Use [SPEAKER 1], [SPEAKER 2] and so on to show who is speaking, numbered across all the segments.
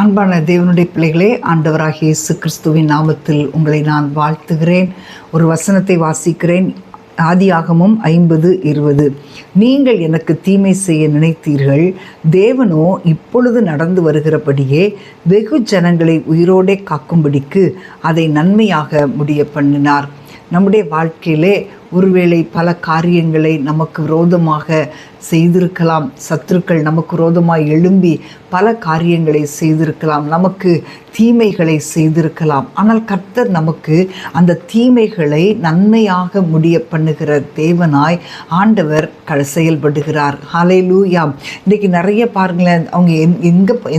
[SPEAKER 1] அன்பான தேவனுடைய பிள்ளைகளே, ஆண்டவராகிய இயேசு கிறிஸ்துவின் நாமத்தில் உங்களை நான் வாழ்த்துகிறேன். ஒரு வசனத்தை வாசிக்கிறேன். ஆதியாகமம் 50:20. நீங்கள் எனக்கு தீமை செய்ய நினைத்தீர்கள், தேவனோ இப்பொழுது நடந்து வருகிறபடியே வெகு ஜனங்களை உயிரோடே காக்கும்படிக்கு அதை நன்மையாக முடிய பண்ணினார். நம்முடைய வாழ்க்கையிலே ஒருவேளை பல காரியங்களை நமக்கு விரோதமாக செய்திருக்கலாம். சத்துருக்கள் நமக்கு விரோதமாக எழும்பி பல காரியங்களை செய்திருக்கலாம், நமக்கு தீமைகளை செய்திருக்கலாம். ஆனால் கர்த்தர் நமக்கு அந்த தீமைகளை நன்மையாக முடிய பண்ணுகிற தேவனாய் ஆண்டவர் செயல்படுகிறார். ஹல்லேலூயா. இன்றைக்கி நிறைய பாருங்களேன், அவங்க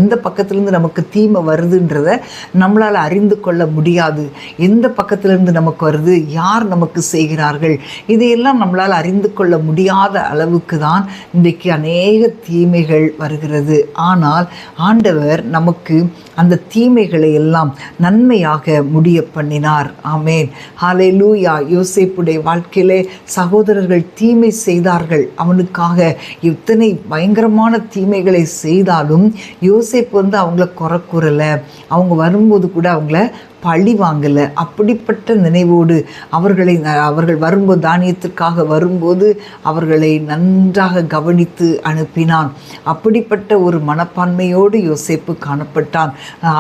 [SPEAKER 1] எந்த பக்கத்துலேருந்து நமக்கு தீமை வருதுன்றதை நம்மளால் அறிந்து கொள்ள முடியாது. எந்த பக்கத்துலேருந்து நமக்கு வருது, யார் நமக்கு செய்கிறார்கள், இதையெல்லாம் நம்மளால் அறிந்து கொள்ள முடியாத அளவுக்கு தான் இன்றைக்கு அநேக தீமைகள் வருகிறது. ஆனால் ஆண்டவர் நமக்கு அந்த தீமைகளை எல்லாம் நன்மையாக முடிய பண்ணினார். ஆமேன், ஹல்லேலூயா. யோசேப்புடைய வாழ்க்கையிலே சகோதரர்கள் தீமை செய்தார்கள். அவனுக்காக இத்தனை பயங்கரமான தீமைகளை செய்தாலும் யோசேப்பு அவங்கள குறை கூறலை. அவங்க வரும்போது கூட அவங்கள பழி வாங்கலை. அப்படிப்பட்ட நினைவோடு அவர்கள் வரும்போது, தானியத்திற்காக வரும்போது அவர்களை நன்றாக கவனித்து அனுப்பினான். அப்படிப்பட்ட ஒரு மனப்பான்மையோடு யோசேப்பு காணப்பட்டான்.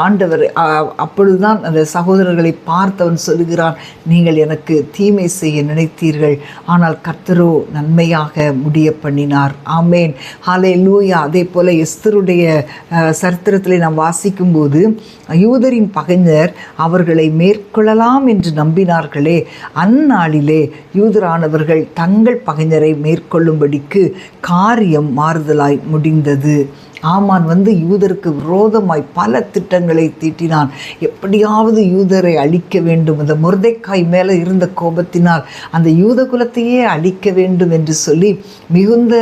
[SPEAKER 1] ஆண்டவர் அப்பொழுதுதான் அந்த சகோதரர்களை பார்த்தவன் சொல்லுகிறான், நீங்கள் எனக்கு தீமை செய்ய நினைத்தீர்கள், ஆனால் கர்த்தரோ நன்மையாக முடிய பண்ணினார். ஆமேன், ஹல்லேலூயா. அதே போல் எஸ்தருடைய சரித்திரத்திலே நாம் வாசிக்கும்போது, யூதரின் பகைஞர் அவர்களை மேற்கொள்ளலாம் என்று நம்பினார்களே, அந்நாளிலே யூதரானவர்கள் தங்கள் பகைஞரை மேற்கொள்ளும்படிக்கு காரியம் மாறுதலாய் முடிந்தது. ஆமான் யூதருக்கு விரோதமாய் பல திட்டங்களை தீட்டினான். எப்படியாவது யூதரை அழிக்க வேண்டும், அந்த மொர்தெக்காய் மேலே இருந்த கோபத்தினால் அந்த யூத குலத்தையே அழிக்க வேண்டும் என்று சொல்லி மிகுந்த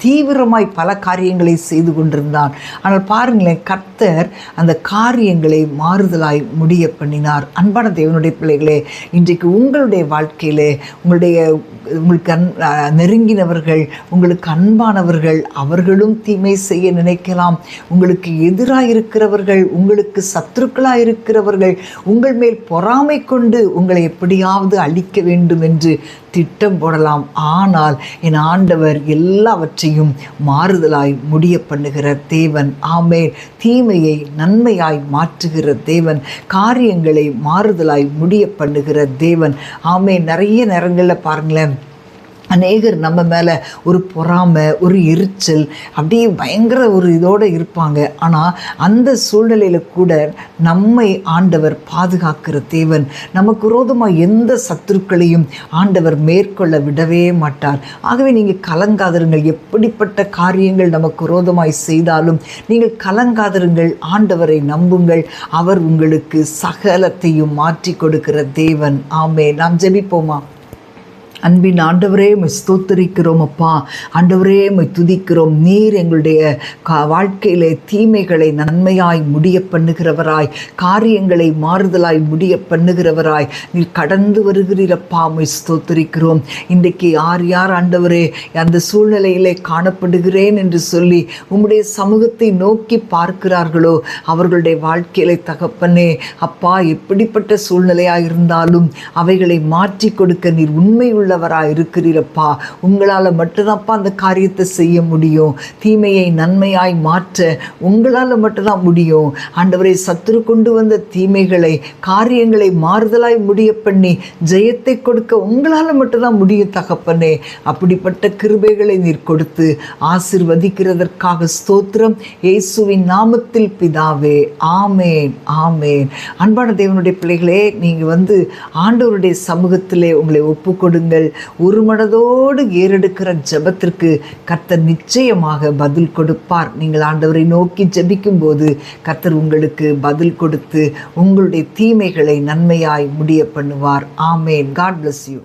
[SPEAKER 1] தீவிரமாய் பல காரியங்களை செய்து கொண்டிருந்தான். ஆனால் பாருங்களேன், கர்த்தர் அந்த காரியங்களை மாறுதலாய் முடிய பண்ணினார். அன்பான தேவனுடைய பிள்ளைகளே, இன்றைக்கு உங்களுடைய வாழ்க்கையிலே உங்களுக்கு நெருங்கினவர்கள், உங்களுக்கு அன்பானவர்கள், அவர்களும் தீமை செய்ய நினைக்கலாம். உங்களுக்கு எதிராக இருக்கிறவர்கள், உங்களுக்கு சத்துருக்களாக இருக்கிறவர்கள் உங்கள் மேல் பொறாமை கொண்டு உங்களை எப்படியாவது அழிக்க வேண்டும் என்று திட்டம் போடலாம். ஆனால் என் ஆண்டவர் எல்லாவற்றையும் மாறுதலாய் முடிய பண்ணுகிற தேவன். ஆமேன். தீமையை நன்மையாய் மாற்றுகிற தேவன், காரியங்களை மாறுதலாய் முடிய பண்ணுகிற தேவன். ஆமேன். நிறைய நேரங்களில் பாருங்களேன், அநேகர் நம்ம மேலே ஒரு பொறாமை, ஒரு எரிச்சல், அப்படியே பயங்கர ஒரு இதோடு இருப்பாங்க. ஆனால் அந்த சூழ்நிலையில் கூட நம்மை ஆண்டவர் பாதுகாக்கிற தேவன். நமக்கு விரோதமாக எந்த சத்துருக்களையும் ஆண்டவர் மேற்கொள்ள விடவே மாட்டார். ஆகவே நீங்கள் கலங்காதிருங்கள். எப்படிப்பட்ட காரியங்கள் நமக்கு விரோதமாய் செய்தாலும் நீங்கள் கலங்காதிருங்கள். ஆண்டவரை நம்புங்கள். அவர் உங்களுக்கு சகலத்தையும் மாற்றி கொடுக்கிற தேவன். ஆமே. நாம் ஜெபிப்போமா? அன்பின் ஆண்டவரே, உம்மை ஸ்தோத்திரிக்கிறோம் அப்பா. ஆண்டவரே, உம்மை துதிக்கிறோம். நீர் எங்களுடைய வாழ்க்கையிலே தீமைகளை நன்மையாய் முடிய பண்ணுகிறவராய், காரியங்களை மாறுதலாய் முடிய பண்ணுகிறவராய் நீர் கடந்து வருகிறீரப்பா. உம்மை ஸ்தோத்திரிக்கிறோம். இன்றைக்கு யார் ஆண்டவரே அந்த சூழ்நிலையிலே காணப்படுகிறேன் என்று சொல்லி உம்முடைய சமூகத்தை நோக்கி பார்க்கிறார்களோ, அவர்களுடைய வாழ்க்கையிலே தகப்பனே அப்பா, எப்படிப்பட்ட சூழ்நிலையாக இருந்தாலும் அவைகளை மாற்றி கொடுக்க நீர் உண்மை இருக்கிறீரப்பா. உங்களால் மட்டும்தான்ப்பா அந்த காரியத்தை செய்ய முடியும். தீமையை நன்மையாய் மாற்ற உங்களால் மட்டும்தான் முடியும். ஆண்டவரை, சத்துரு கொண்டு வந்த தீமைகளை, காரியங்களை மாறுதலாய் முடிய பண்ணி ஜெயத்தை கொடுக்க உங்களால் மட்டும்தான் முடியும் தகப்பனே. அப்படிப்பட்ட கிருபைகளை நீர் கொடுத்து ஆசீர்வதிக்கிறதற்காக ஸ்தோத்திரம். இயேசுவின் நாமத்தில் பிதாவே. ஆமேன், ஆமேன். அன்பான தேவனுடைய பிள்ளைகளே, நீங்கள் ஆண்டவருடைய சமூகத்திலே உங்களை ஒப்புக்கொடுங்கள். ஒரு மனதோடு ஏறெடுக்கிற ஜெபத்திற்கு கர்த்தர் நிச்சயமாக பதில் கொடுப்பார். நீங்கள் ஆண்டவரை நோக்கி ஜெபிக்கும் போது கர்த்தர் உங்களுக்கு பதில் கொடுத்து உங்களுடைய தீமைகளை நன்மையாய் முடிய பண்ணுவார். ஆமேன். God bless you.